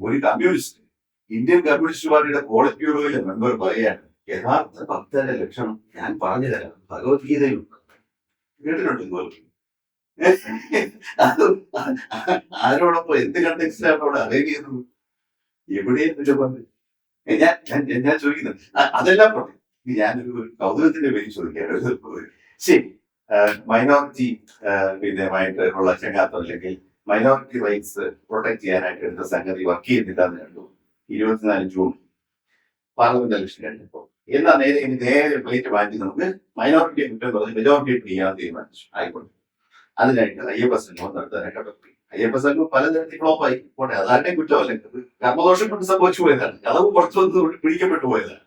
ഒരു communist Indian communist പാർട്ടിയുടെ polit ബ്യൂറോയിലെ member പറയാണ് യഥാർത്ഥ ഭക്തന്റെ ലക്ഷണം ഞാൻ പറഞ്ഞു തരാം, ഭഗവത്ഗീതയിൽ കേട്ടിട്ടുണ്ട് ഇതുപോലെ. അത് ആരോടൊപ്പം എന്ത് കണ്ടെക്സ്റ്റിലാണ് അവിടെ അറേഞ്ച് ചെയ്യുന്നത്? എവിടെയെന്ന് പറഞ്ഞു ഞാൻ ചോദിക്കുന്നത് അതെല്ലാം പറഞ്ഞു. ഞാനൊരു കൗതുകത്തിന്റെ പേര് ചോദിക്കാറ്. ശരി, മൈനോറിറ്റി ഉള്ള ചങ്ങാത്തം അല്ലെങ്കിൽ മൈനോറിറ്റി റൈറ്റ്സ് പ്രൊട്ടക്ട് ചെയ്യാനായിട്ട് എടുത്ത സംഗതി വർക്ക് ചെയ്യുന്നില്ല എന്ന് കണ്ടു. 24 ജൂൺ പാർലമെന്റ് ഇലക്ഷൻ കഴിഞ്ഞപ്പോൾ എന്നാ നേരെ പ്ലേറ്റ് മാറ്റി നമുക്ക് മൈനോറിറ്റിയെ കുറ്റം പറഞ്ഞ് മെജോറിറ്റിയെ ചെയ്യാൻ തീരുമാനിച്ചു. ആയിക്കോട്ടെ, അതിനായിട്ട് അയ്യപ്പ സംഘം നടത്താനായിട്ട് നടത്തി. അയ്യപ്പ സംഘം പലതരത്തിൽ ഫ്ലോപ്പായി പോട്ടെ, അതാരുടെ കുറ്റമല്ല, കർമ്മദോഷം കൊണ്ട് സംഭവിച്ചു പോയതാണ്, കളവ് പുറത്തു വന്ന് പിടിക്കപ്പെട്ടു പോയതാണ്.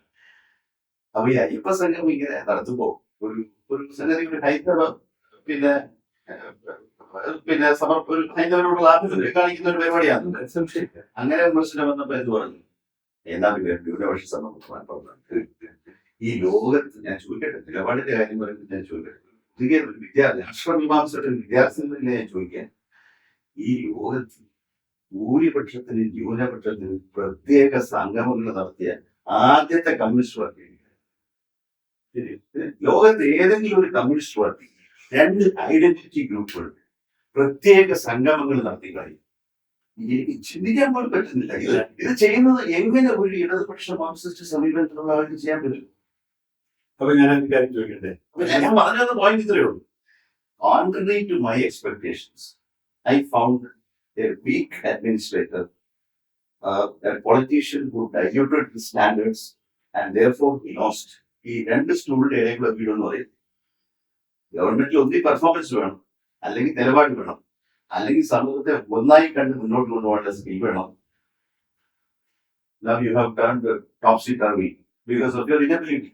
അപ്പൊ ഈ അയ്യപ്പ സംഘം ഇങ്ങനെ നടത്തുമ്പോ ഒരു സംഗതി ഒരു ഹൈന്ദവ പിന്നെ ഒരു ഹൈന്ദവരോടുള്ള ആഭിമുഖ്യം കാണിക്കുന്ന ഒരു പരിപാടിയാണ്. അങ്ങനെ വിമർശനം വന്നപ്പോ എന്ത് പറഞ്ഞു? എന്നാ ന്യൂനപക്ഷ സമൂഹം ഈ ലോകത്ത് ഞാൻ ചോദിക്കട്ടെ, നിലപാടിന്റെ കാര്യം പറയുന്നത് ഞാൻ ചോദിക്കട്ടെ, രാഷ്ട്രമീമാംസയുടെ വിദ്യാർത്ഥികളിൽ ഞാൻ ചോദിക്കാൻ, ഈ ലോകത്ത് ഭൂരിപക്ഷത്തിന് ന്യൂനപക്ഷത്തിന് പ്രത്യേക സംഗമങ്ങൾ നടത്തിയ ആദ്യത്തെ കമ്മ്യൂണിസ്റ്റ് പാർട്ടി ലോകത്ത് ഏതെങ്കിലും ഒരു കമ്മ്യൂണിസ്റ്റ് പാർട്ടി 2 ഐഡന്റിറ്റി ഗ്രൂപ്പുകൾ പ്രത്യേക സംഗമങ്ങൾ നടത്തി കഴിയും? എനിക്ക് ചിന്തിക്കാൻ പോലും പറ്റുന്നില്ല. ഇത് ചെയ്യുന്നത് എങ്ങനെ ഒരു ഇടതുപക്ഷ മാർക്സിസ്റ്റ് സമീപനത്തിലുള്ള ആൾക്ക് ചെയ്യാൻ പറ്റും? അപ്പൊ ഞാൻ കാര്യം ചോദിക്കട്ടെ, ഞാൻ പറഞ്ഞത് പോയിന്റ് ഇത്രയേ ഉള്ളൂ. Contrary to my expectations, I found a weak administrator, a politician who diluted the standards and therefore he lost. ഈ 2 സ്റ്റൂളിന്റെ ഇടയിലുള്ള വീടെന്ന് പറയും, ഗവൺമെന്റിൽ ഒന്നിൽ പെർഫോമൻസ് വേണം, അല്ലെങ്കിൽ നിലപാട് വേണം, അല്ലെങ്കിൽ സമൂഹത്തെ ഒന്നായി കണ്ട് മുന്നോട്ട് കൊണ്ടുപോകേണ്ട സ്കിൽ വേണം. Now you have turned topsy-turvy because of your inability.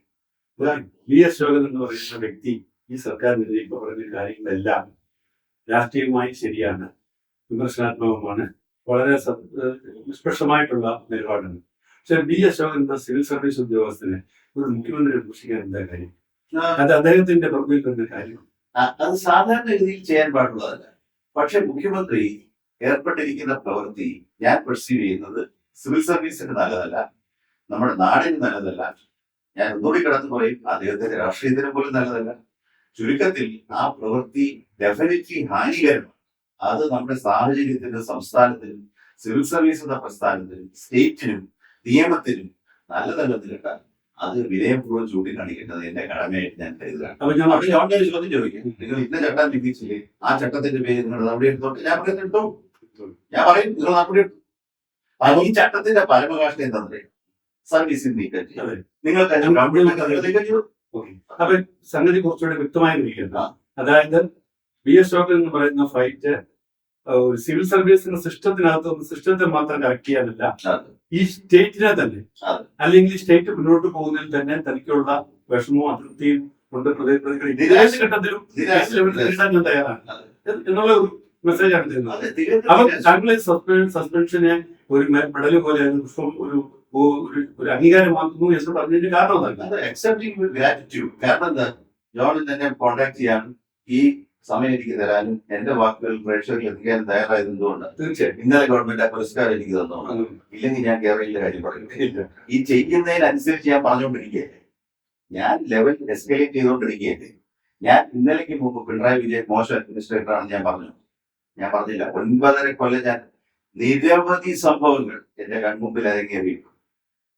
V.S. ശോകൻ എന്ന് പറയുന്ന വ്യക്തി ഈ സർക്കാരിനെതിരെ ഇപ്പൊ പറയുന്ന കാര്യങ്ങളെല്ലാം രാഷ്ട്രീയമായി ശരിയാണ്, വിമർശനാത്മകമാണ്, വളരെ നിഷ്പക്ഷമായിട്ടുള്ള നിലപാടാണ്. പക്ഷെ V.S. ശോകൻ എന്ന സിവിൽ സർവീസ് ഉദ്യോഗസ്ഥനെ ഒരു മുഖ്യമന്ത്രി വിമർശിക്കാൻ എന്താ കാര്യം? അത് അദ്ദേഹത്തിന്റെ പ്രവൃത്തിയിൽ തന്നെ കാര്യം. അത് സാധാരണ രീതിയിൽ ചെയ്യാൻ പാടുള്ളതല്ല. പക്ഷെ മുഖ്യമന്ത്രി ഏർപ്പെട്ടിരിക്കുന്ന പ്രവൃത്തി ഞാൻ പെർസീവ് ചെയ്യുന്നത് സിവിൽ സർവീസിന് നല്ലതല്ല, നമ്മുടെ നാടിന് നല്ലതല്ല. ഞാൻ ഒന്നുകൂടി കടന്നു പറയും, അദ്ദേഹത്തിന്റെ രാഷ്ട്രീയത്തിന് പോലും നല്ലതല്ല. ചുരുക്കത്തിൽ ആ പ്രവൃത്തി ഡെഫിനറ്റ്ലി ഹാനികരമാണ്. അത് നമ്മുടെ സാഹചര്യത്തിനും സംസ്ഥാനത്തിനും സിവിൽ സർവീസ് എന്ന പ്രസ്ഥാനത്തിനും സ്റ്റേറ്റിനും നിയമത്തിനും നല്ലതല്ലെന്നില്ല. അത് വിനയപൂർവ്വം ചൂണ്ടിക്കാണിക്കേണ്ടത് എന്റെ കടമയായിട്ട് ഞാൻ കരുതുകയാണ്. അപ്പൊ ഞാൻ ഒരു ചോദ്യം ചോദിക്കും, നിങ്ങൾ ഇന്ന ചട്ടം ലംഘിച്ചില്ലേ, ആ ചട്ടത്തിന്റെ പേര് നിങ്ങൾ നടപടി എടുത്തോട്ട് ഞാൻ പറയുന്നുണ്ടോ? ഞാൻ പറയും നിങ്ങൾ നടപടി എടുത്തു. ഈ ചട്ടത്തിന്റെ പരമകാഷ്ഠ എന്താണെന്ന് സർവീസിൽ നീക്കം ചെയ്യും. നിങ്ങൾക്ക് അപ്പൊ സംഗതി കുറച്ചുകൂടെ വ്യക്തമായി ഇരിക്കുന്നത്, അതായത് V.S. ശോകൻ എന്ന് പറയുന്ന ഫൈറ്റ് ഒരു സിവിൽ സർവീസിന്റെ സിസ്റ്റത്തിനകത്ത് സിസ്റ്റത്തെ മാത്രം കറക്റ്റ് ചെയ്യാനല്ല, ഈ സ്റ്റേറ്റിനെ തന്നെ, അല്ലെങ്കിൽ സ്റ്റേറ്റ് മുന്നോട്ട് പോകുന്നതിൽ തന്നെ തനിക്കുള്ള വിഷമവും അതൃപ്തിയും കൊണ്ട് ഘട്ടത്തിലും ഞാൻ തയ്യാറാണ് എന്നുള്ള ഒരു മെസ്സേജാണ് തരുന്നത്. അപ്പൊ താങ്കളെ സസ്പെൻഷനെ ഒരു മെഡൽ പോലെ ഒരു അംഗീകാരമാക്കുന്നു എന്ന് പറഞ്ഞതിന്റെ കാരണം കാരണം എന്താ, ജോൺ എന്നെ കോണ്ടാക്ട് ചെയ്യാനും ഈ സമയം എനിക്ക് തരാനും എന്റെ വാക്കുകൾ പ്രേക്ഷകരിൽ എത്തിക്കാനും തയ്യാറായത് എന്തുകൊണ്ട്? തീർച്ചയായും ഇന്നലെ ഗവൺമെന്റ് ആ പുരസ്കാരം എനിക്ക് തന്നോളാം, ഇല്ലെങ്കിൽ ഞാൻ കേരളയിലെ കാര്യം പറയുന്നില്ല. ഈ ചെയ്യുന്നതിനനുസരിച്ച് ഞാൻ പറഞ്ഞുകൊണ്ടിരിക്കുകയല്ലേ, ഞാൻ ലെവൽ എസ്കലേറ്റ് ചെയ്തുകൊണ്ടിരിക്കുകയല്ലേ. ഞാൻ ഇന്നലേക്ക് മുമ്പ് പിണറായി വിജയൻ മോശം അഡ്മിനിസ്ട്രേറ്റർ ആണെന്ന് ഞാൻ പറഞ്ഞില്ല. 9.5 കൊല്ലം ഞാൻ നിരവധി സംഭവങ്ങൾ എന്റെ കൺമുമ്പിൽ അരങ്ങേറിയിട്ടു.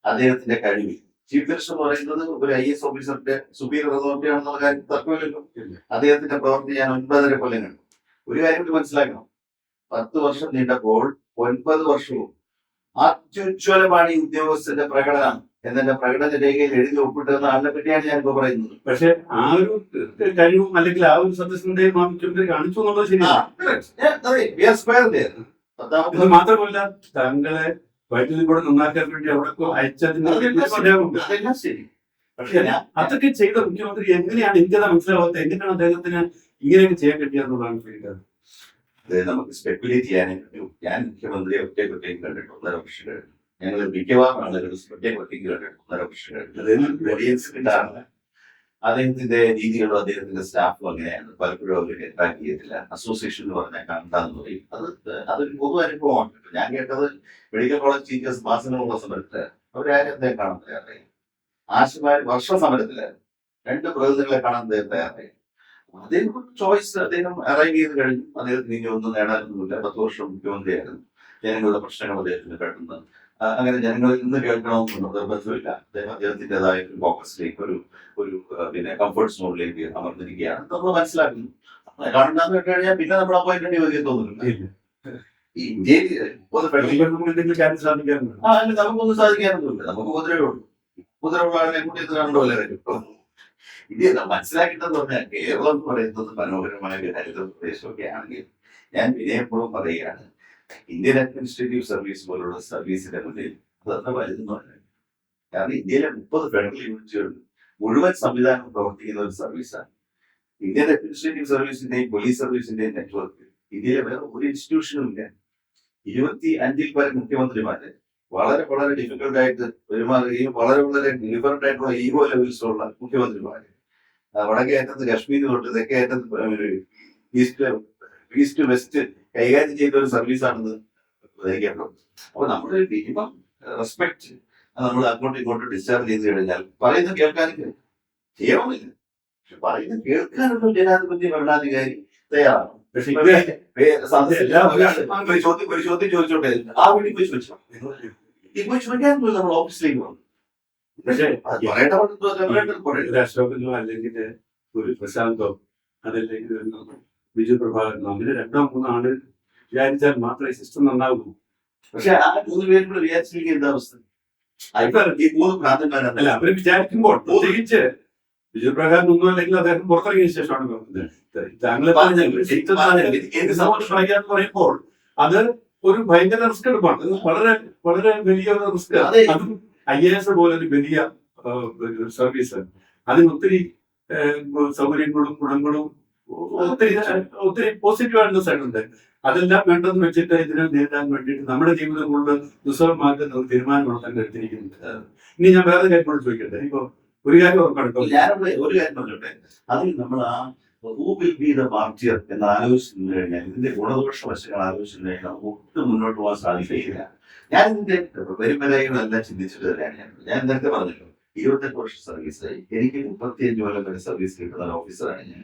അദ്ദേഹത്തിന്റെ കഴിവിൽ ചീഫ് മിനിസ്റ്റർ എന്ന് പറയുന്നത് ഒരു IAS ഓഫീസറിന്റെ സുപ്പീരിയർ അതോറിറ്റി ആണെന്നുള്ള കാര്യം തർക്കമില്ലല്ലോ. അദ്ദേഹത്തിന്റെ പ്രവൃത്തി ഞാൻ 9.5 കൊല്ലം കണ്ടു. ഒരു കാര്യം കൂടി മനസ്സിലാക്കണം, 10 വർഷം നീണ്ടപ്പോൾ 9 വർഷവും അത്യുജ്വലമാണ് ഈ ഉദ്യോഗസ്ഥന്റെ പ്രകടനം എന്നെ പ്രകടന രേഖയിൽ എഴുതി ഒപ്പിട്ടുന്ന ആളിനെ പറ്റിയാണ് ഞാനിപ്പോ പറയുന്നത്. പക്ഷെ ആ ഒരു കഴിവും അല്ലെങ്കിൽ ആ ഒരു സദസ്സിന്റെയും മുഖ്യമന്ത്രി കാണിച്ചു എന്നുള്ളത് ശരിയാണ്. മാത്രമല്ല താങ്കളെ വൈദ്യുതി കൂടെ നന്നാക്കാൻ വേണ്ടി അവിടെ അയച്ചതിന് ശരി. പക്ഷെ അതൊക്കെ ചെയ്ത മുഖ്യമന്ത്രി എങ്ങനെയാണ് എനിക്കത് മനസ്സിലാവാത്തത്? എങ്ങനെയാണ് അദ്ദേഹത്തിന് ഇങ്ങനെയൊക്കെ ചെയ്യാൻ പറ്റിയെന്നുള്ളതാണ് ചോദിക്കുന്നത്. നമുക്ക് സ്പെക്കുലേറ്റ് ചെയ്യാനേ പറ്റൂ. ഞാൻ മുഖ്യമന്ത്രിയെ ഒറ്റയ്ക്ക് കണ്ടിട്ട് 1.5 വർഷം കഴിഞ്ഞു. ഞങ്ങൾ മിക്കവാറും ആളുകൾ ഒറ്റയ്ക്ക് കണ്ടിട്ട് 1.5 വർഷം കഴിഞ്ഞു. ഓഡിയൻസ് കിട്ടാറില്ല. അദ്ദേഹത്തിന്റെ രീതികളും അദ്ദേഹത്തിന്റെ സ്റ്റാഫും അങ്ങനെയാണ്. പലപ്പോഴും അവർ അറ്റാക്ക് ചെയ്യത്തില്ല. അസോസിയേഷൻ എന്ന് പറഞ്ഞാൽ കണ്ടാന്ന് പറയും. അതൊരു പൊതു അനുഭവമാണ്. ഇപ്പൊ ഞാൻ കേട്ടത് മെഡിക്കൽ കോളേജ് ടീച്ചേഴ്സ് മാസങ്ങളുള്ള സമരത്തില് അവരാരും അദ്ദേഹം കാണാൻ തയ്യാറായി. ആശുമാർ വർഷ സമരത്തിലായിരുന്നു. 2 പ്രതിനിധികളെ കാണാൻ അദ്ദേഹം തയ്യാറായി. അദ്ദേഹം ചോയ്സ് അദ്ദേഹം അറൈവ് ചെയ്ത് കഴിഞ്ഞു. അദ്ദേഹത്തിന് ഇനി ഒന്നും നേടാനൊന്നുമില്ല. 10 വർഷം മുഖ്യമന്ത്രിയായിരുന്നു. ജനങ്ങളുടെ പ്രശ്നങ്ങൾ അദ്ദേഹത്തിന് പെട്ടെന്ന് അങ്ങനെ ജനങ്ങളിൽ നിന്ന് കേൾക്കണമെന്നൊന്നും നിർബന്ധമില്ല. അദ്ദേഹത്തിൻ്റെതായ ഒരു ഫോക്കസിലേക്ക് ഒരു പിന്നെ കംഫർട്ട് സോണിലേക്ക് അമർന്നിരിക്കുകയാണ് നമ്മൾ മനസ്സിലാക്കുന്നു. കാണുന്നതെന്ന് വെച്ച് കഴിഞ്ഞാൽ പിന്നെ നമ്മൾ അപ്പോയിന്റ്മെന്റ് ചോദിക്കത്തൊന്നുമില്ല. ഈ ഇന്ത്യയിൽ എന്തെങ്കിലും കാര്യം സാധിക്കാറുണ്ട്. നമുക്കൊന്നും സാധിക്കാനൊന്നുമില്ല. നമുക്ക് കുതിരയുള്ളൂ. കുതിരയുള്ള ആളിനെ കൂട്ടി ഇത് കണ്ടുപോലെ വരും. ഇന്ത്യ മനസ്സിലാക്കിയിട്ടെന്ന് പറഞ്ഞാൽ കേരളം എന്ന് പറയുന്നത് മനോഹരമായ ഒരു ഹരിത പ്രദേശമൊക്കെ ആണെങ്കിൽ ഞാൻ വിനയപൂർവ്വം പറയുകയാണ്, ഇന്ത്യൻ അഡ്മിനിസ്ട്രേറ്റീവ് സർവീസ് പോലുള്ള സർവീസിന്റെ മുന്നിൽ അതത്ര വലുതെന്നല്ല. കാരണം ഇന്ത്യയിലെ 30 ഫെഡറൽ യൂണിറ്റുകൾ മുഴുവൻ സംവിധാനം പ്രവർത്തിക്കുന്ന ഒരു സർവീസാണ്. ഇന്ത്യൻ അഡ്മിനിസ്ട്രേറ്റീവ് സർവീസിന്റെയും പോലീസ് സർവീസിന്റെയും നെറ്റ്വർക്ക് ഇന്ത്യയിലെ വേറെ ഒരു ഇൻസ്റ്റിറ്റ്യൂഷനും ഇല്ല. 25 പരം മുഖ്യമന്ത്രിമാര് വളരെ വളരെ ഡിഫിക്കൽട്ട് ആയിട്ട് പെരുമാറുകയും വളരെ വളരെ ഡിഫറന്റ് ആയിട്ടുള്ള ഈഗോ ലെവൽസ് ഉള്ള മുഖ്യമന്ത്രിമാര് വടക്കേ അറ്റത്ത് കശ്മീർ തൊട്ട് തെക്കേ അറ്റത്ത് ഈസ്റ്റ് വെസ്റ്റ് കൈകാര്യം ചെയ്ത ഒരു സർവീസാണെന്ന് ധരിക്കേണ്ടത്. അപ്പൊ നമ്മൾ മിനിമം റെസ്പെക്ട് നമ്മൾ അങ്ങോട്ടും ഇങ്ങോട്ടും ഡിസ്ചാർജ് ചെയ്ത് കഴിഞ്ഞാൽ പറയുന്നത് കേൾക്കാനും ചെയ്യണമെന്നില്ല. പക്ഷെ പറയുന്നത് കേൾക്കാനുള്ള ജനാധിപത്യ ഭരണാധികാരി തയ്യാറാണ്. പക്ഷെ ഒരു ചോദ്യം ചോദിച്ചോട്ടെ, ആ വീട്ടിൽ പോയി ചോദിച്ചോ. പോയി ചോദിക്കാൻ നമ്മൾ ഓഫീസിലേക്ക് വന്നു. പക്ഷേ പറയേണ്ട അശോകനോ അല്ലെങ്കിൽ ഒരു പ്രശാന്തോ അതല്ലെങ്കിൽ ബിജു പ്രഭാകരനോ അങ്ങനെ 2-3 ആള് വിചാരിച്ചാൽ മാത്രമേ സിസ്റ്റം നന്നാകൂ. പക്ഷെ ആ 3 പേരും കൂടെ വിചാരിച്ചിരിക്കുക എന്താ അവസ്ഥ? ഈ 3 ഭ്രാന്തന്മാരല്ല. അല്ല, അവര് വിചാരിക്കുമ്പോൾ പ്രത്യേകിച്ച് ബിജു പ്രഭാകരൻ ഒന്നും അല്ലെങ്കിൽ അദ്ദേഹം പുറത്തിറങ്ങിയ ശേഷമാണ് പറയുന്നത്. താങ്കൾ എന്ന് പറയുമ്പോൾ അത് ഒരു ഭയങ്കര റിസ്ക് എടുപ്പാണ്. വളരെ വളരെ വലിയ റിസ്ക്. അതും IAS പോലെ ഒരു വലിയ സർവീസ്. അതിന് ഒത്തിരി സൗകര്യങ്ങളും ഗുണങ്ങളും ഒത്തിരി പോസിറ്റീവ് ആയിട്ടുള്ള സൈഡുണ്ട്. അതെല്ലാം വേണ്ടെന്ന് വെച്ചിട്ട് ഇതിനെ നേരിടാൻ വേണ്ടിയിട്ട് നമ്മുടെ ജീവിതം കൊണ്ട് ദുസ്സഹമാക്കുന്ന ഒരു തീരുമാനമാണ് എടുത്തിരിക്കുന്നത്. ഇനി ഞാൻ വേറെ കാര്യം കൂടെ ചോദിക്കട്ടെ. ഇപ്പൊ ഒരു കാര്യം ഉറപ്പാണ്, ഞാനവിടെ ഒരു കാര്യം പറഞ്ഞോട്ടെ. അതിൽ നമ്മൾ ആ who will be the martyr എന്ന് ആലോചിച്ചു കഴിഞ്ഞാൽ, ഇതിന്റെ ഗുണദോഷ വശങ്ങൾ ആലോചിച്ചു കഴിഞ്ഞാൽ നമുക്ക് ഒട്ടും മുന്നോട്ട് പോകാൻ സാധിക്കില്ല. ഞാൻ ഇതിന്റെ വരുമലകളെല്ലാം ചിന്തിച്ചിട്ട് തന്നെയാണ് ഞാൻ നേരത്തെ പറഞ്ഞല്ലോ. 28 വർഷം സർവീസായി. എനിക്ക് 35 കൊല്ലം വരെ സർവീസ് കിട്ടുന്ന ഒരു ഓഫീസറാണ് ഞാൻ.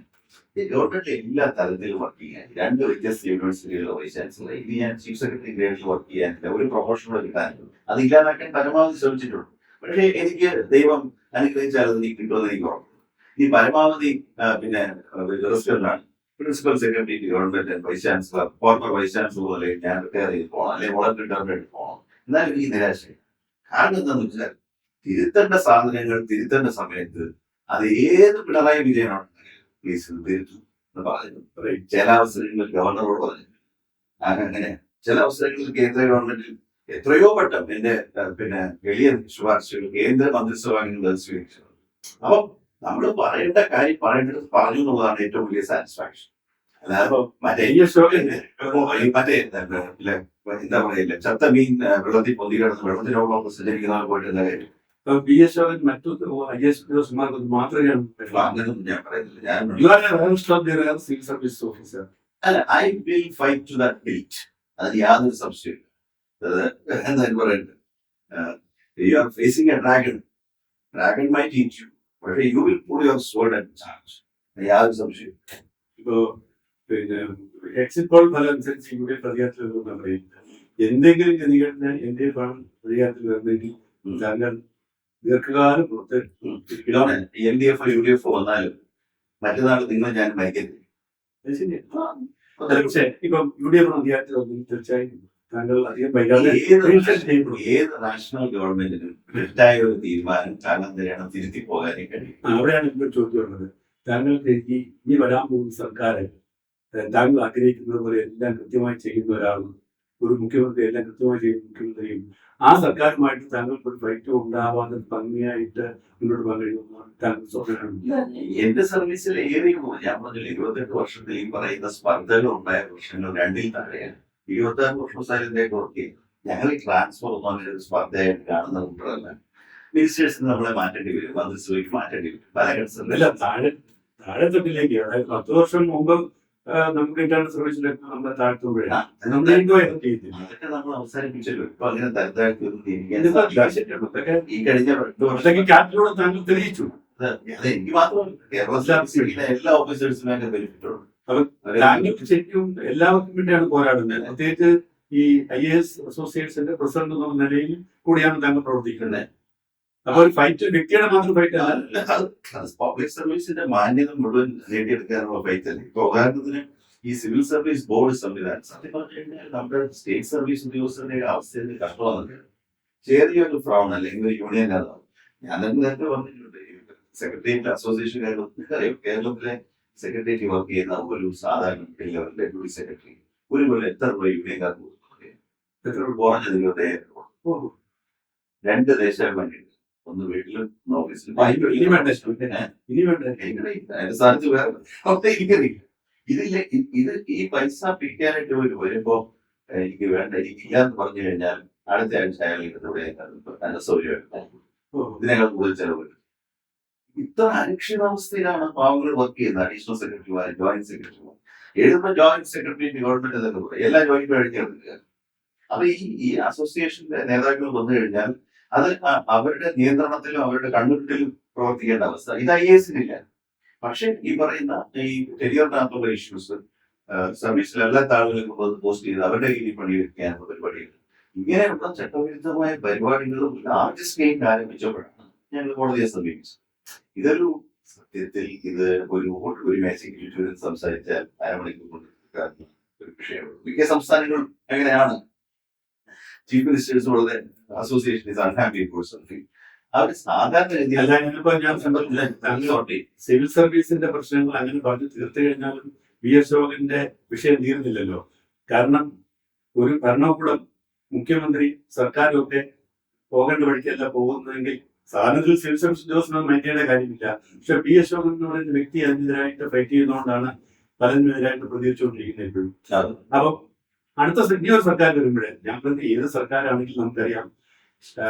ഗവൺമെന്റിലെ എല്ലാ തലത്തിലും വർക്ക് ചെയ്യാൻ 2 വ്യത്യസ്ത യൂണിവേഴ്സിറ്റികളിലെ വൈസ് ചാൻസലർ. ഇനി ഞാൻ ചീഫ് സെക്രട്ടറി ഗ്രേഡിൽ വർക്ക് ചെയ്യാനില്ല. ഒരു പ്രൊമോഷനോട് കിട്ടാനില്ല. അത് ഇല്ലാതാക്കാൻ പരമാവധി ശ്രമിച്ചിട്ടുണ്ട്. പക്ഷേ എനിക്ക് ദൈവം അനുഗ്രഹിച്ചാൽ അത് എനിക്ക് കിട്ടുമെന്ന് എനിക്ക് ഉറപ്പ്. ഈ പരമാവധി പിന്നെ റിസ്കറിലാണ് principal secretary government vice chancellor, former vice chancellor പോലെ ഞാൻ റിട്ടയർ ചെയ്ത് പോകണം, അല്ലെങ്കിൽ വളരെ റിട്ടയർമെന്റ് പോകണം. എന്നാലും എനിക്ക് നിരാശയായി. കാരണം എന്താണെന്ന് വെച്ചാൽ തിരുത്തേണ്ട സാധനങ്ങൾ തിരുത്തേണ്ട സമയത്ത് അത് ഏത് പിണറായി വിജയനാണെങ്കിലും പ്ലീസ് തിരുത്തു എന്ന് പറയുന്നു. ചില അവസരങ്ങളിൽ ഗവർണറോട് പറഞ്ഞു. അങ്ങനെ ചില അവസരങ്ങളിൽ കേന്ദ്ര ഗവൺമെന്റിൽ എത്രയോ വട്ടം എന്റെ പിന്നെ വലിയ ശുപാർശകൾ കേന്ദ്ര മന്ത്രിസഭാംഗങ്ങൾ സ്വീകരിച്ചു. അപ്പം നമ്മൾ പറയേണ്ട കാര്യം പറയേണ്ടത് പറഞ്ഞു എന്നുള്ളതാണ് ഏറ്റവും വലിയ സാറ്റിസ്ഫാക്ഷൻ. അല്ലാതെ മറ്റേ എന്താ പറയില്ല, ചത്ത മീൻ വെള്ളത്തിൽ പൊന്തി കിടന്ന് വെള്ളത്തിനോടൊപ്പം സഞ്ചരിക്കുന്നവർ പോയിട്ട് എന്താ കാര്യം? മറ്റു IAS ഉദ്യോഗസ്ഥന്മാർക്ക് മാത്രമേ അങ്ങനൊന്നും ഞാൻ പറയുന്നില്ല. Civil service officer. അല്ല, I will fight to that hilt. അതിന് യാതൊരു സംശയമില്ല. എന്തായാലും പറയട്ടെ, you are facing a dragon. Dragon might eat you, പക്ഷേ you will put your sword at charge. യാതൊരു സംശയം. ഇപ്പോ പിന്നെ എക്സിറ്റ് പോൾ ഫലം അനുസരിച്ച് ഇവിടെ പ്രതികാരത്തിൽ പറയുന്നത് എന്തെങ്കിലും ജനങ്ങളുടെ എന്റെ പണം പ്രതികാരത്തിൽ വരുന്നെങ്കിൽ താങ്കൾ ദീർഘകാലം പുറത്ത് LDF UDF വന്നാലും മറ്റന്നാൾ നിങ്ങൾ ഞാൻ മരിക്കരുത്. പക്ഷേ ഇപ്പം UDF അധികാരത്തിൽ വന്നെങ്കിൽ തീർച്ചയായും താങ്കൾ അധികം വൈകാതെ ഏത് നാഷണൽ ഗവൺമെന്റിനും തെറ്റായ ഒരു തീരുമാനം കാലാന്തരേണം തിരുത്തി പോകാനേ കഴിയും. അവിടെയാണ് ഇപ്പോൾ ചോദ്യമുള്ളത്. താങ്കൾക്ക് ഈ വരാൻ പോകുന്ന സർക്കാർ താങ്കൾ ആഗ്രഹിക്കുന്നത് പോലെ എല്ലാം കൃത്യമായി ചെയ്യുന്ന ഒരാളും ഒരു മുഖ്യമന്ത്രി എല്ലാം കൃത്യമായി ചെയ്യുന്ന മുഖ്യമന്ത്രിയും ആ സർക്കാരുമായിട്ട് താങ്കൾക്ക് ഒരു ഫൈറ്റ് ഉണ്ടാവാതെ ഭംഗിയായിട്ട് മുന്നോട്ട് പോകാൻ കഴിയുമെന്നാണ് താങ്കൾ സ്വപ്നം. എന്റെ സർവീസിൽ ഏതെങ്കിലും ഞാൻ പറഞ്ഞില്ല, 28 വർഷത്തിൽ ഈ പറയുന്ന സ്പർദ്ധകൾ ഉണ്ടായ വർഷങ്ങൾ 2ൽ താഴെയാണ്. 26 വർഷം സൈലന്റായിട്ട് വർക്ക് ചെയ്യും. ഞങ്ങൾ ഈ ട്രാൻസ്ഫർ ഒന്നും അങ്ങനെ ഒരു സ്പർദ്ധയായിട്ട് കാണുന്ന കൂട്ടരല്ല. മിനിസ്റ്റേഴ്സിന് നമ്മളെ മാറ്റേണ്ടി വരും, മന്ത്രിസഭയ്ക്ക് മാറ്റേണ്ടി വരും, പല അല്ല താഴെ തൊട്ടിലേക്ക്, അതായത് 10 വർഷം മുമ്പ് നമുക്ക് ഇന്റേണൽ സർവീസിലൊക്കെ നമ്മളെ താഴ്ത്തുമ്പോഴാണ് നമ്മൾ എൻജോയ് ചെയ്യുന്നില്ല. അതൊക്കെ നമ്മൾ അവസാനിപ്പിച്ചല്ലോ. ഇപ്പൊ അങ്ങനെ തരത്താഴ്ത്തി ഒന്നും ഇരിക്കാൻ ഇതിപ്പോ സാധിക്കില്ല. അതൊക്കെ ഈ കഴിഞ്ഞ 2 വർഷം അതൊക്കെ ക്യാപിറ്റലൂടെ താങ്കൾ തെളിയിച്ചു. അത് എനിക്ക് മാത്രമല്ല, കേരള സർവീസ് പഠിക്കുന്ന എല്ലാ ഓഫീസേഴ്സിനും അതിന്റെ ബെനിഫിറ്റ് ഉണ്ട്. താങ്കൾ ശരിക്കും എല്ലാവർക്കും വേണ്ടിയാണ് പോരാടുന്നത്. പ്രത്യേകിച്ച് ഈ IAS അസോസിയേഷന്റെ പ്രസിഡന്റ് എന്ന നിലയിൽ കൂടിയാണ് താങ്കൾ പ്രവർത്തിക്കുന്നത്. അപ്പൊ ഒരു ഫൈറ്റ് വ്യക്തിയുടെ മാത്രം ഫൈറ്റ് അല്ല, പബ്ലിക് സർവീസിന്റെ മാന്യത മുഴുവൻ നേടിയെടുക്കാനുള്ള ഫൈറ്റ് അല്ലേ. ഇപ്പൊ ഉദാഹരണത്തിന് ഈ സിവിൽ സർവീസ് ബോർഡ് സംവിധാനം സത്യം പറഞ്ഞു കഴിഞ്ഞാൽ നമ്മുടെ സ്റ്റേറ്റ് സർവീസ് ഉദ്യോഗസ്ഥരുടെ അവസ്ഥയിൽ കഷ്ടമാണ്. ചെറിയൊരു ഫ്രൗൺ അല്ലെങ്കിൽ ഒരു യൂണിയൻ നേതാവ്, ഞാൻ തന്നെ നേരത്തെ പറഞ്ഞിട്ടുണ്ട്, സെക്രട്ടേറിയറ്റ് അസോസിയേഷൻ കേരളത്തിലെ സെക്രട്ടേറിയറ്റ് വർക്ക് ചെയ്യുന്ന ഒരു സാധാരണ ഡെപ്യൂട്ടി സെക്രട്ടറി ഒരു കൊല്ലം എത്ര രൂപ യൂണിയൻകാർക്ക് കൊടുക്കുന്നത്? കുറഞ്ഞത് 20,000 രൂപ. 2 ദേശം വേണ്ടിയിട്ട്, ഒന്ന് വീട്ടിലും ഒന്ന് ഓഫീസിലും. ഇനി വേണ്ട അതിന്റെ സ്ഥാനത്ത് വേറെ എനിക്കറിയില്ല. ഇതില്ല, ഇത് ഈ പൈസ പിരിക്കാനായിട്ട് വരുമ്പോ എനിക്ക് വേണ്ട, എനിക്കില്ല എന്ന് പറഞ്ഞു കഴിഞ്ഞാൽ അടുത്ത ആഴ്ച അയാൾ ഇവിടെ സൗകര്യമായിട്ട് ഇതിനേക്കാൾ കൂടുതൽ ചെലവ്. ഇത്ര അരക്ഷിതാവസ്ഥയിലാണ് പാവങ്ങൾ വർക്ക് ചെയ്യുന്നത്. അഡീഷണൽ സെക്രട്ടറിമാർ, ജോയിന്റ് സെക്രട്ടറിമാർ എഴുതുമ്പോ ജോയിന്റ് സെക്രട്ടറി ഗവൺമെന്റ് എന്നൊക്കെ പറയും, എല്ലാ ജോയിന്റും അഴിഞ്ഞെടുക്കുക. അപ്പൊ ഈ അസോസിയേഷന്റെ നേതാക്കൾ വന്നു കഴിഞ്ഞാൽ അത് അവരുടെ നിയന്ത്രണത്തിലും അവരുടെ കണ്ണുരുട്ടിലും പ്രവർത്തിക്കേണ്ട അവസ്ഥ. ഇത് IAS ഇല്ല. പക്ഷെ ഈ പറയുന്ന ഈ കരിയറിനകത്തുള്ള ഇഷ്യൂസ് സർവീസിലെല്ലാ താളുകളും പോസ്റ്റ് ചെയ്ത് അവരുടെ കീഴിൽ പണിയെടുക്കാനുള്ള പരിപാടികൾ, ഇങ്ങനെയുള്ള ചട്ടവിരുദ്ധമായ പരിപാടികളും ലാർജ് സ്കെയിലിൽ ആരംഭിച്ചപ്പോഴാണ് ഞങ്ങൾ കോടതിയെ സമീപിച്ചത്. ഇതൊരു സത്യത്തിൽ ഇത് ഒരു മേശയ്ക്ക് ചുറ്റും സംസാരിച്ചാൽ അരമണിക്കൂർ കൊണ്ട് ഒരു വിഷയമാണ്. മിക്ക സംസ്ഥാനങ്ങളും എങ്ങനെയാണ് ചീഫ് മിനിസ്റ്റേഴ്സുകളുടെ association is unhappy for something. അവർ സാധാരണ സിവിൽ സർവീസിന്റെ പ്രശ്നങ്ങൾ അങ്ങനെ പറഞ്ഞു തീർത്തു കഴിഞ്ഞാലും VS യോഗന്റെ വിഷയം തീർന്നില്ലല്ലോ. കാരണം ഒരു ഭരണകൂടം, മുഖ്യമന്ത്രി, സർക്കാരും ഒക്കെ പോകേണ്ട വഴിക്കല്ല പോകുന്നതെങ്കിൽ സാധാരണത്തിൽ സിവിൽ സർവീസ് ഉദ്യോഗസ്ഥനൊന്നും മൈൻഡ് കാര്യമില്ല. പക്ഷെ VS യോഗം എന്ന് പറയുന്ന വ്യക്തി അതിനെതിരായിട്ട് ഫൈറ്റ് ചെയ്യുന്നതുകൊണ്ടാണ് പലതിനെതിരായിട്ട് പ്രതികരിച്ചുകൊണ്ടിരിക്കുന്നത് ഇപ്പോഴും. അപ്പൊ അടുത്ത ഇനിയൊരു സർക്കാർ വരുമ്പോഴേ, ഞാൻ ഏത് സർക്കാരാണെങ്കിലും നമുക്കറിയാം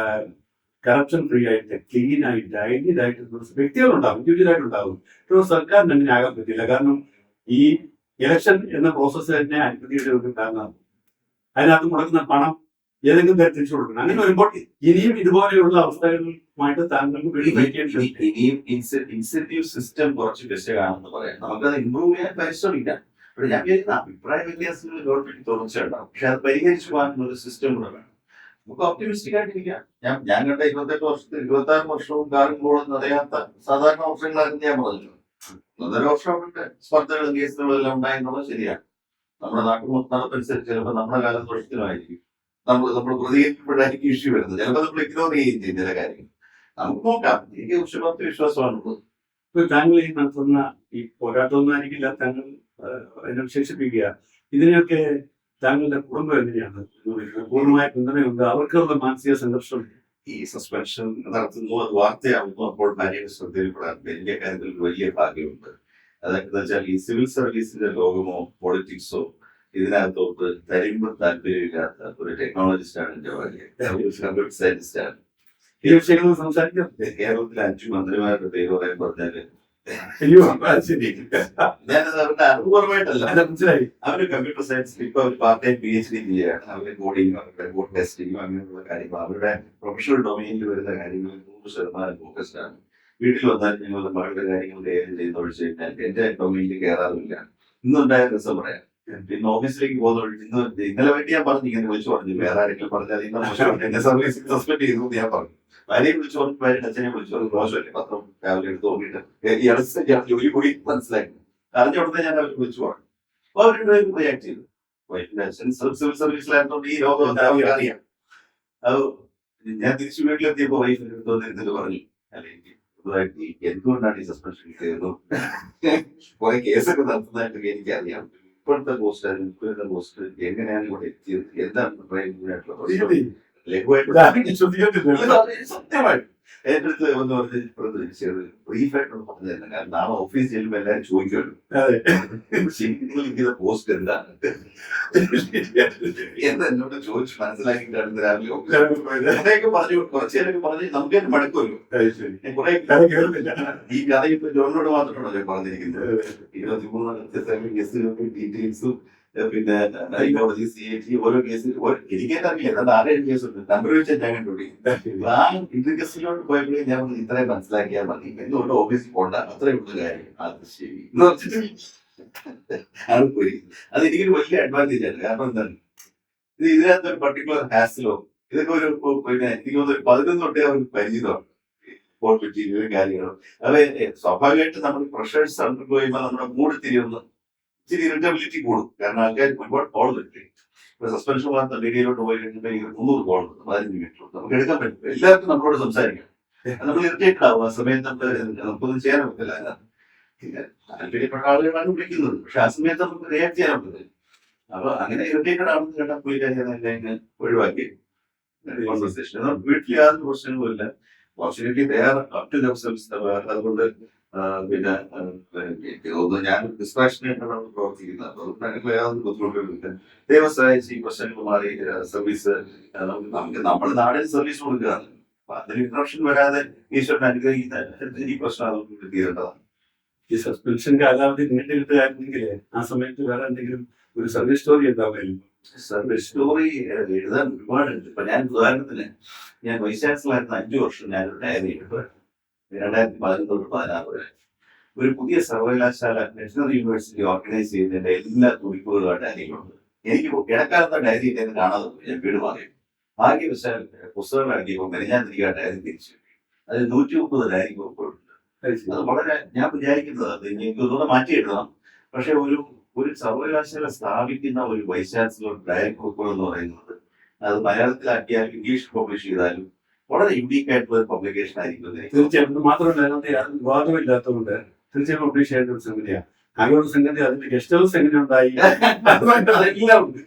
കറപ്ഷൻ ഫ്രീ ആയിട്ട്, ക്ലീൻ ആയിട്ട്, ഐഡിയലായിട്ട് വ്യക്തികളുണ്ടാവും, ഇൻഡിവിജ്വലായിട്ടുണ്ടാവും. പക്ഷെ സർക്കാരിന് അങ്ങനെ ആകാൻ പറ്റില്ല. കാരണം ഈ ഇലക്ഷൻ എന്ന പ്രോസസ്സ് തന്നെ അഴിമതിയുടെ ഒരു കാരണമാണ്. അതിനകത്ത് മുടക്കുന്ന പണം ഏതെങ്കിലും തരം തിരിച്ചു കൊടുക്കണം. അങ്ങനെ വരുമ്പോൾ ഇനിയും ഇതുപോലെയുള്ള അവസ്ഥകളുമായിട്ട് താങ്കൾക്ക് ഇനിയും ഇൻസെന്റീവ് സിസ്റ്റം കുറച്ച് വിഷയമാണെന്ന് പറയാം. നമുക്കത് ഇമ്പ്രൂവ് ചെയ്യാൻ പരിശ്രമിക്കാം. പക്ഷെ ഞാൻ വിചാരിക്കുന്ന അഭിപ്രായ വ്യത്യാസങ്ങൾ ഗവൺമെന്റ് തുടർച്ചയുണ്ടാവും. പക്ഷെ അത് പരിഹരിച്ചു പോകാനുള്ള ഒരു സിസ്റ്റം കൂടെ വേണം. നമുക്ക് ഓപ്റ്റിമിസ്റ്റിക് ആയിട്ടിരിക്കാം. ഞാൻ കണ്ട 28 വർഷത്തിൽ 26 വർഷവും കാലങ്ങളോളം നിറയാത്ത സാധാരണ വർഷങ്ങളായിരുന്നു ഞാൻ പറഞ്ഞു. 1.5 വർഷം അവരുടെ സ്പർദ്ധകളും കേസുകളും എല്ലാം ഉണ്ടായെന്നുള്ളത് ശരിയാണ്. നമ്മുടെ നാട്ടിൽ നടപ്പനുസരിച്ച് ചിലപ്പോൾ നമ്മുടെ കാലദോഷത്തിലുമായിരിക്കും നമ്മൾ പ്രതികരിക്കുമ്പോഴായിരിക്കും ഇഷ്യൂ വരുന്നത്. ചിലപ്പോൾ നമ്മൾ ഇഗ്നോർ ചെയ്യുകയും ചെയ്യും ചില കാര്യങ്ങൾ. നമുക്ക് നോക്കാം. എനിക്ക് ശുഭാപ്തി വിശ്വാസമാണുള്ളത്. താങ്കൾ ഈ നടത്തുന്ന ഈ പോരാട്ടമൊന്നും ആയിരിക്കില്ല താങ്കൾ അതിനെ വിശേഷിപ്പിക്കുക. ഇതിനെയൊക്കെ താങ്കളുടെ കുടുംബം എങ്ങനെയാണ്? പൂർണ്ണമായ പിന്തുണയുണ്ട്? അവർക്കുള്ള മാനസിക സംഘർഷം ഈ സസ്പെൻഷൻ നടത്തുന്നു, അത് വാർത്തയാവുന്നു, അപ്പോൾ ഭാര്യയുടെ ശ്രദ്ധയിൽപ്പെടാൻ വലിയ കാര്യത്തിൽ വലിയ ഭാഗ്യമുണ്ട്. അതെന്താ വെച്ചാൽ ഈ സിവിൽ സർവീസിന്റെ ലോകമോ പൊളിറ്റിക്സോ ഇതിനകത്തോട്ട് തരുമ്പോൾ താല്പര്യമില്ലാത്ത ഒരു ടെക്നോളജിസ്റ്റാണ് എന്റെ ഭാര്യ. കമ്പ്യൂട്ടർ സയന്റിസ്റ്റാണ്. ഈ വിഷയങ്ങൾ സംസാരിക്കാം. കേരളത്തിലെ 5 മന്ത്രിമാരുടെ പേര് പറയാൻ പറഞ്ഞാല് ഞാനത് അവരുടെ അറിവുപരമായിട്ടല്ല, മനസ്സിലായി. അവര് കമ്പ്യൂട്ടർ സയൻസിൽ ഇപ്പൊ അവർ പാർട്ട് ടൈം PhD ചെയ്യുകയാണ്. അവര് കോഡിങ്ങും അവരുടെ കോഡ് ടെസ്റ്റിങ്ങും അങ്ങനെയുള്ള കാര്യങ്ങൾ അവരുടെ പ്രൊഫഷണൽ ഡൊമൈനിൽ വരുന്ന കാര്യങ്ങളിൽ 100% ഫോക്കസ്ഡ് ആണ്. വീട്ടിൽ വന്നാൽ ഞങ്ങളുടെ മകളുടെ കാര്യങ്ങൾ കൈകാര്യം ചെയ്യുന്ന ഒഴിച്ചു കഴിഞ്ഞാൽ എന്റെ ഡൊമൈനിൽ കയറാറില്ല. ഇന്നുണ്ടായ രസം പറയാം. പിന്നെ ഓഫീസിലേക്ക് പോകുന്ന ഇന്നലെ വേണ്ടി ഞാൻ പറഞ്ഞു, ഇങ്ങനെ വിളിച്ചു പറഞ്ഞു, വേറെ ആരെങ്കിലും പറഞ്ഞാൽ ഇന്ന മോശമാണ്, എന്നെ സർവീസിൽ സസ്പെൻഡ് ചെയ്തു ഞാൻ പറഞ്ഞു. ഭാര്യയെ വിളിച്ചു പറഞ്ഞു, ഭാര്യയുടെ അച്ഛനെ വിളിച്ചു പറഞ്ഞു, മോശമല്ലേ പത്രം രാവിലെ എടുത്ത് നോക്കിയിട്ട് ജോലി പോയി മനസ്സിലാക്കി അറിഞ്ഞ ഉടനെ ഞാൻ അവർ വിളിച്ചു പറഞ്ഞു. അപ്പൊ അവരുടെ റിയാക്ട് ചെയ്തു. വൈഫിന്റെ അച്ഛൻ സിവിൽ സർവീസിലായിരുന്നോണ്ട് ഈ ലോകം എന്തായാലും അറിയാം. അത് ഞാൻ തിരിച്ചു വീട്ടിലെത്തിയപ്പോ വൈഫിന്റെ അടുത്ത് വന്നിരുന്നിട്ട് പറഞ്ഞു, അല്ലെങ്കിൽ പൊതുവായിട്ട് എന്തുകൊണ്ടാണ് ഈ സസ്പെൻഷൻ കിട്ടിയത്, കുറെ കേസൊക്കെ നടത്തുന്നതായിട്ടൊക്കെ എനിക്കറിയാം. ഇപ്പോഴത്തെ പോസ്റ്റ് ഇപ്പോഴത്തെ പോസ്റ്റ് എങ്ങനെയാണ് ഇവിടെ എത്തിയത്, എന്താണ് ലഘുവായിട്ട് സത്യമായിട്ട് എന്റെ അടുത്ത് ഒന്ന് പറഞ്ഞ് ബ്രീഫായിട്ടൊന്ന് പറഞ്ഞു തരണം, കാരണം നാളെ ഓഫീസിൽ ചെല്ലുമ്പോൾ എല്ലാവരും ചോദിക്കുമല്ലോ അതെ. ശരിക്കും പോസ്റ്റ് എന്താണ് എന്ന് എന്നോട് ചോദിച്ചു മനസ്സിലാക്കിയിട്ടാണ് രാവിലെ കുറേയൊക്കെ പറഞ്ഞു, കുറച്ചേരൊക്കെ പറഞ്ഞ് നമുക്ക് തന്നെ മടക്കുമല്ലോ. കുറെ ഈ കഥ ഇപ്പൊ ജോണിനോട് മാത്രമാണോ ഞാൻ പറഞ്ഞിരിക്കുന്നത്. 23 കേസുകൾക്ക് ഡീറ്റെയിൽസും പിന്നെ ഹൈക്കോടതി CIT ഓരോ കേസിൽ എനിക്കേറ്റ അറിയില്ല, അത് 6-7 കേസുണ്ട്. നമ്പർ വെച്ചാൽ ഞാൻ കണ്ടുപിടിക്കും. ആ കേസിലോട്ട് പോയപ്പോഴേ ഞാൻ ഇത്രയും മനസ്സിലാക്കിയാൽ മതി, എന്തുകൊണ്ട് ഓഫീസിൽ പോകണ്ട, അത്രയും ഉള്ള കാര്യം. അത് ശരി എന്ന് പറഞ്ഞിട്ട് അത് പോയി. അത് എനിക്കൊരു വലിയ അഡ്വാൻറ്റേജ് ആണ്. കാരണം എന്താണ്, ഇത് ഇതിനകത്ത് ഒരു പർട്ടിക്കുലർ ഹാസിലോ ഇതൊക്കെ ഒരു പിന്നെ എനിക്ക് തോന്നുന്നു 11 തൊട്ടേ അവർക്ക് പരിചിതമാണ് ഇപ്പോൾ പറ്റിയ കാര്യങ്ങളും. അത് സ്വാഭാവികമായിട്ട് നമ്മൾ പ്രഷേഴ്സ് അണ്ടർഗോ ചെയ്യുമ്പോൾ നമ്മുടെ മൂഡ് തിരിയുന്നു, ഇച്ചിരി ഇറിറ്റബിലിറ്റി കൂടും. കാരണം ആൾക്കാർ ഒരുപാട് കോൾ കിട്ടും. ഇപ്പൊ സസ്പെൻഷൻ വാർത്ത മീഡിയയിലോട്ട് പോയി കഴിഞ്ഞാൽ 300 കോൾ 15 മിനിറ്റ് നമുക്ക് എടുക്കാൻ പറ്റും. എല്ലാവർക്കും നമ്മളോട് സംസാരിക്കാം, നമ്മൾ ഇറിറ്റേറ്റഡ് ആവും. ആ സമയത്ത് നമുക്കൊന്നും ചെയ്യാൻ പറ്റില്ല. പിന്നെ താല്പര്യപ്പെട്ട ആളുകളാണ് വിളിക്കുന്നത്, പക്ഷെ ആ സമയത്ത് നമുക്ക് റിയാക്ട് ചെയ്യാൻ പറ്റില്ല. അപ്പൊ അങ്ങനെ ഇറിറ്റേറ്റഡ് ആണെന്ന് കേട്ടാൽ പുള്ളിക്കാരി ഒഴിവാക്കി കോൺവെർസേഷൻ. വീട്ടിൽ യാതൊരു പ്രശ്നങ്ങളും ഇല്ല. Fortunately they are up to themselves. അതുകൊണ്ട് പിന്നെ എനിക്ക് തോന്നുന്നു ഞാൻ ഡിസ്ട്രാക്ഷനായിട്ടാണ് പ്രവർത്തിക്കുന്നത്. അതുകൊണ്ട് അങ്ങനെ യാതൊരു ബുദ്ധിമുട്ടുകളില്ല. ദൈവം സഹായിച്ച് ഈ പ്രശ്നങ്ങൾ മാറി സർവീസ് നമുക്ക് നമ്മുടെ നാടിന് സർവീസ് കൊടുക്കുകയാണ്. അപ്പൊ അതിന് ഇൻട്രപ്ഷൻ വരാതെ ഈശ്വരൻ അനുഗ്രഹിക്കുന്ന ഈ പ്രശ്നം അതുകൊണ്ട് തീരേണ്ടതാണ്. ഈ സസ്പെൻഷൻ കാലാവധി നീണ്ടു കിട്ടുകയായിരുന്നെങ്കിൽ ആ സമയത്ത് വേറെ എന്തെങ്കിലും ഒരു സർവീസ് സ്റ്റോറി ഉണ്ടാവുമായിരുന്നു. സർവീസ് സ്റ്റോറി എഴുതാൻ ഒരുപാടുണ്ട്. ഇപ്പൊ ഞാൻ ഉദാഹരണത്തിന് ഞാൻ വൈസ് ചാൻസലറായിരുന്ന 5 വർഷം ഞാനൊരു ഡയറി എഴുതുമായിരുന്നു. 2011-16 വരെ ഒരു പുതിയ സർവകലാശാല വെറ്ററിനറി യൂണിവേഴ്സിറ്റി ഓർഗനൈസ് ചെയ്യുന്നതിന്റെ എല്ലാ തുടിപ്പുകളുമായിട്ട് ഡയറികളുണ്ട്. എനിക്ക് ഇടക്കാലത്തെ ഡയറി എന്നെ കാണാതെ പോയി. ഞാൻ വീട് മാറി. ഭാഗ്യവശാൽ പുസ്തകങ്ങൾ ഇറങ്ങിയപ്പോൾ ഞാൻ തിരികെ ഡയറി തിരിച്ചു. അതിൽ 130 ഡയറി കോപ്പുകളുണ്ട്. അത് വളരെ ഞാൻ വിചാരിക്കുന്നത് അത് എനിക്ക് ഒന്നുകൂടെ മാറ്റി എഴുതണം. പക്ഷെ ഒരു സർവകലാശാല സ്ഥാപിക്കുന്ന ഒരു വൈസ് ചാൻസലർ ഡയറി കോപ്പുകൾ എന്ന് പറയുന്നത് അത് മലയാളത്തിലാക്കിയാലും ഇംഗ്ലീഷ് പബ്ലിഷ് ചെയ്താലും വളരെ യുണീക്ക് ആയിട്ടുള്ള ഒരു പബ്ലിക്കേഷൻ ആയിരിക്കും. തീർച്ചയായിട്ടും. മാത്രമല്ല അതിനകത്ത് യാതൊരു വിവാദമില്ലാത്തതുകൊണ്ട് തീർച്ചയായും പബ്ലിഷ് ചെയ്യേണ്ട ഒരു സംഗതിയാണ്. അങ്ങനെയുള്ള സംഗതി അതിന്റെ ഗസ്റ്റ് ഹൗസ് എങ്ങനെ ഉണ്ടായി അതെല്ലാം ഉണ്ട്.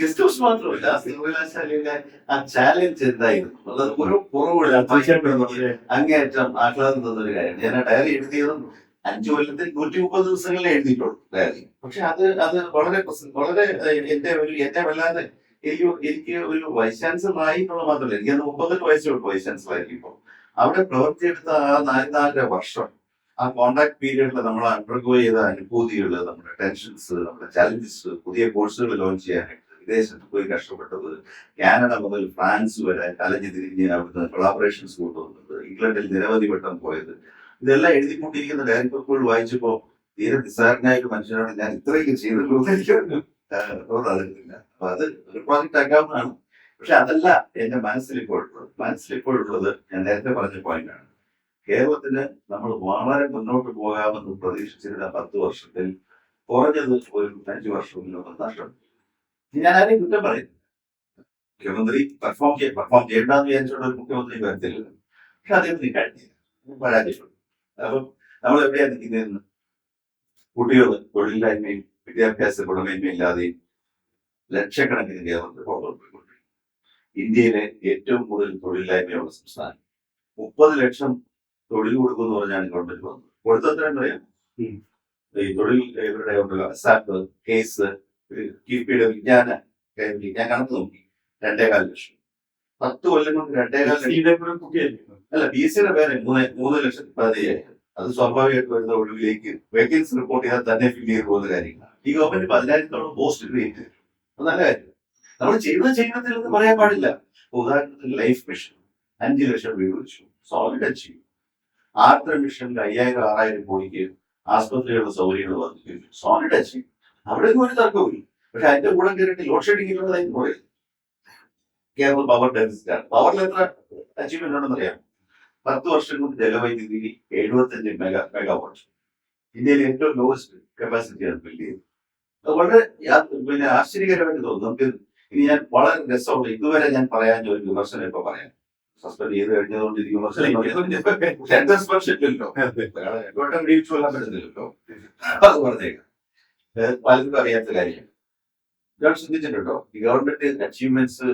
ഗസ്റ്റ് ഹൗസ് മാത്രമല്ല, സർവകലാശാലയിലെ ആ ചാലഞ്ച് എന്തായിരുന്നു, അത് ഓരോ കുറവുകൾ അങ്ങേയറ്റം ആഹ്ലാദം തന്നൊരു കാര്യമാണ്. ഞാൻ ആ ഡയറി എഴുതിയതും 5 കൊല്ലത്തിൽ 130 ദിവസങ്ങളിലേ എഴുതിയിട്ടുള്ളൂ ഡയറി. പക്ഷെ അത് വളരെ വളരെ എന്നെ വല്ലാതെ എനിക്ക് ഒരു വൈസ് ചാൻസലർ ആയി എന്നുള്ള മാത്രമല്ല, എനിക്ക് 38 വയസ്സേ ഉള്ളൂ വൈസ് ചാൻസലർ ആയിരിക്കും. അവിടെ പ്രവർത്തിയെടുത്ത ആ 4 വർഷം, ആ കോൺട്രാക്ട് പീരീഡിൽ നമ്മൾ അണ്ടർഗോ ചെയ്ത അനുഭൂതികൾ, നമ്മുടെ ടെൻഷൻസ്, നമ്മുടെ ചാലഞ്ചസ്, പുതിയ കോഴ്സുകൾ ലോഞ്ച് ചെയ്യാനായിട്ട് വിദേശത്ത് പോയി കഷ്ടപ്പെട്ടത്, കാനഡ മുതൽ ഫ്രാൻസ് വരെ കലഞ്ഞു തിരിഞ്ഞ് അവിടുന്ന് കൊളാബറേഷൻസ് കൊണ്ടുവന്നത്, ഇംഗ്ലണ്ടിൽ നിരവധി വട്ടം പോയത്, ഇതെല്ലാം എഴുതിക്കൊണ്ടിരിക്കുന്ന ഡയറി പേപ്പറുകൾ വായിച്ചപ്പോ തീരെ നിസ്സാരനായ ഒരു മനുഷ്യനാണ് ഞാൻ ഇത്രയൊക്കെ ചെയ്തല്ലോ എന്ന് എനിക്ക് തോന്നാറില്ല. അപ്പൊ അത് ഒരു പ്രോജക്റ്റ് ആക്കാവുന്നതാണ്. പക്ഷെ അതല്ല എന്റെ മനസ്സിലിപ്പോഴുള്ളത് ഞാൻ നേരത്തെ പറഞ്ഞ പോയിന്റാണ്. കേരളത്തിന് നമ്മൾ വളരെ മുന്നോട്ട് പോകാമെന്ന് പ്രതീക്ഷിച്ചിരുന്ന 10 വർഷത്തിൽ കുറഞ്ഞത് ഒരു 5 വർഷമെങ്കിലും നഷ്ടം. ഞാൻ ആരെയും കുറ്റം പറയുന്നു. മുഖ്യമന്ത്രി പെർഫോം ചെയ്യണ്ടെന്ന് വിചാരിച്ചുള്ള ഒരു മുഖ്യമന്ത്രി വരത്തില്ല. പക്ഷെ അദ്ദേഹത്തിന് കഴിഞ്ഞില്ല, പരാജയപ്പെട്ടു. അപ്പം നമ്മൾ എവിടെയാണ് നിൽക്കുന്നതെന്ന്, കുട്ടികൾ തൊഴിലില്ലായ്മയും വിദ്യാഭ്യാസ ഗുണമേന്മയും ഇല്ലാതെയും ലക്ഷക്കണക്കിന് കേരളത്തിൽ പുറത്തുകൊണ്ടിരിക്കുന്നു. ഇന്ത്യയിലെ ഏറ്റവും കൂടുതൽ തൊഴിലില്ലായ്മയുള്ള സംസ്ഥാനം. 30 ലക്ഷം തൊഴിൽ കൊടുക്കുമെന്ന് പറഞ്ഞാണ് ഗവൺമെന്റ് വന്നത്. കൊടുത്തത്രയും അറിയാം. ഈ തൊഴിൽ ഇവരുടെ ഉണ്ടല്ലോ സാപ്പ് കേസ് കിഫ്ബിയുടെ വിജ്ഞാന ഞാൻ കണക്ക് നോക്കി 2.25 ലക്ഷം. 10 കൊല്ലം കൊണ്ട് 2.25 അല്ല, PSC പേര് 3,15,000. അത് സ്വാഭാവികമായിട്ട് വരുന്ന ഒഴിവിലേക്ക് വേക്കൻസി റിപ്പോർട്ട് ചെയ്താൽ തന്നെ ഫില്ല് ചെയ്ത് പോകുന്ന കാര്യങ്ങളാണ്. ഈ ഗവൺമെന്റ് 10,000-ഓളം പോസ്റ്റ് ക്രിയേറ്റ് ചെയ്തു. അത് നല്ല കാര്യം. നമ്മൾ ചെയ്യുന്നതിൽ പറയാൻ പാടില്ല. ഉദാഹരണത്തിന് ലൈഫ് മിഷൻ 5 ലക്ഷം വീട് വെച്ചു, സോളിഡ് അച്ചീവ്. ആർദ്ര മിഷനിൽ 5,000-6,000 കോടിക്ക് ആസ്പത്രികളുടെ സൗകര്യങ്ങൾ വർദ്ധിപ്പിച്ചു, സോളിഡ് അച്ചീവ്. അവിടെ ഒരു തർക്കമില്ല. പക്ഷെ അതിന്റെ കൂടെ കയറിയിട്ട് ലോഡ് ഷെഡിംഗ് ഉള്ളതായി പറയും. കേരളം പവർ ഡെഫിസിറ്റ് ആണ്. പവറിൽ എത്ര അച്ചീവ്മെന്റ് ഉണ്ടെന്ന് അറിയാം. 10 വർഷം കൊണ്ട് ജലവൈദ്യുതി 75 മെഗാവാട്ട്. ഇന്ത്യയിലെ ഏറ്റവും ലോവസ്റ്റ് കപ്പാസിറ്റിയാണ് ബിൽഡ് ചെയ്തത്. അത് വളരെ ആശ്ചര്യകരമായിട്ട് തോന്നുന്നു. നമുക്ക് ഇനി ഞാൻ വളരെ രസമുള്ള ഇതുവരെ ഞാൻ പറയാൻ ഒരു വിമർശനം ഇപ്പൊ പറയാം. സസ്പെൻഡ് ചെയ്ത് കഴിഞ്ഞതുകൊണ്ട് ഈ വിമർശനം ഇല്ലല്ലോ, വിടിച്ചു കൊല്ലാൻ പറ്റുന്നില്ലല്ലോ. അത് പറഞ്ഞേക്കാം. പലർക്കും അറിയാത്ത കാര്യം ഞാൻ ശ്രദ്ധിച്ചിട്ടുണ്ടോ, ഈ ഗവൺമെന്റ് അച്ചീവ്മെന്റ്സ്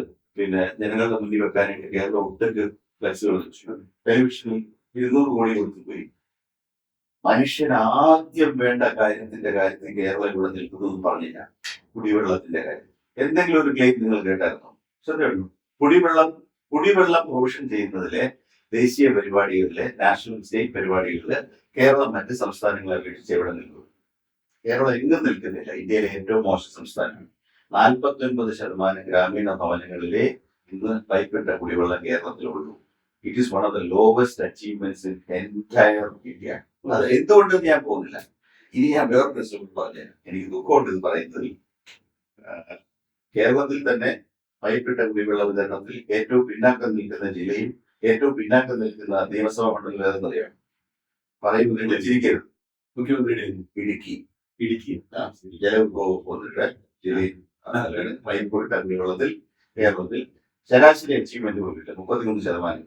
ജനങ്ങളുടെ മുന്നിൽ വെക്കാനായിട്ട് കേരളം ഒട്ടേക്ക് ഫ്ലെക്സുകൾ വെച്ചു. ടെലിവിഷനിൽ 200 കോടി കൊടുത്തു പോയി. മനുഷ്യൻ ആദ്യം വേണ്ട കാര്യത്തിൽ കേരളം ഇവിടെ നിൽക്കുന്നു എന്ന് പറഞ്ഞില്ല. കുടിവെള്ളത്തിന്റെ കാര്യം എന്തെങ്കിലും ഒരു ക്ലെയിം നിങ്ങൾ കേട്ടായിരുന്നോ? ശ്രദ്ധയുള്ളൂ. കുടിവെള്ളം പ്രൊവിഷൻ ചെയ്യുന്നതിലെ ദേശീയ പരിപാടികളിലെ നാഷണൽ സ്റ്റേറ്റ് പരിപാടികളില് കേരളം മറ്റ് സംസ്ഥാനങ്ങളെ അപേക്ഷിച്ച് എവിടെ നിൽക്കും? കേരളം എങ്ങും നിൽക്കുന്നില്ല. ഇന്ത്യയിലെ ഏറ്റവും മോശം സംസ്ഥാനമാണ്. 49% ഗ്രാമീണ ഭവനങ്ങളിലെ ഇന്ന് പൈപ്പിട്ട കുടിവെള്ളം കേരളത്തിലുള്ളൂ. It is one of the lowest achievements in entire India. അത് എന്തുകൊണ്ടെന്ന് ഞാൻ പോകുന്നില്ല. ഇനി ഞാൻ വേറൊരു പ്രശ്നം പറഞ്ഞു. എനിക്ക് ദുഃഖമുണ്ട് ഇത് പറയുന്നതിൽ. കേരളത്തിൽ തന്നെ പൈപ്പിട്ട കുടിവെള്ള വിതരണത്തിൽ ഏറ്റവും പിന്നാക്കം നിൽക്കുന്ന ജില്ലയും ഏറ്റവും പിന്നാക്കം നിൽക്കുന്ന നിയമസഭാ മണ്ഡലം ഏതെന്നറിയാം? പറയുമ്പോൾ ചിരിക്കരുത്. മുഖ്യമന്ത്രിയുടെ ഇടുക്കി ജലവിഭവ ജില്ലയിൽ പൈപ്പിട്ട കുടിവെള്ളത്തിൽ കേരളത്തിൽ ശരാശരി അച്ചീവ്മെന്റ് പോയില്ല 33%.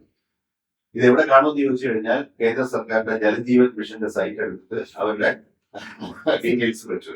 ഇതെവിടെ കാണുമെന്ന് ചോദിച്ചു കഴിഞ്ഞാൽ കേന്ദ്ര സർക്കാരിന്റെ ജലജീവൻ മിഷന്റെ സൈറ്റ് എടുത്തിട്ട് അവരുടെ ഡീറ്റെയിൽസ് വെച്ചു.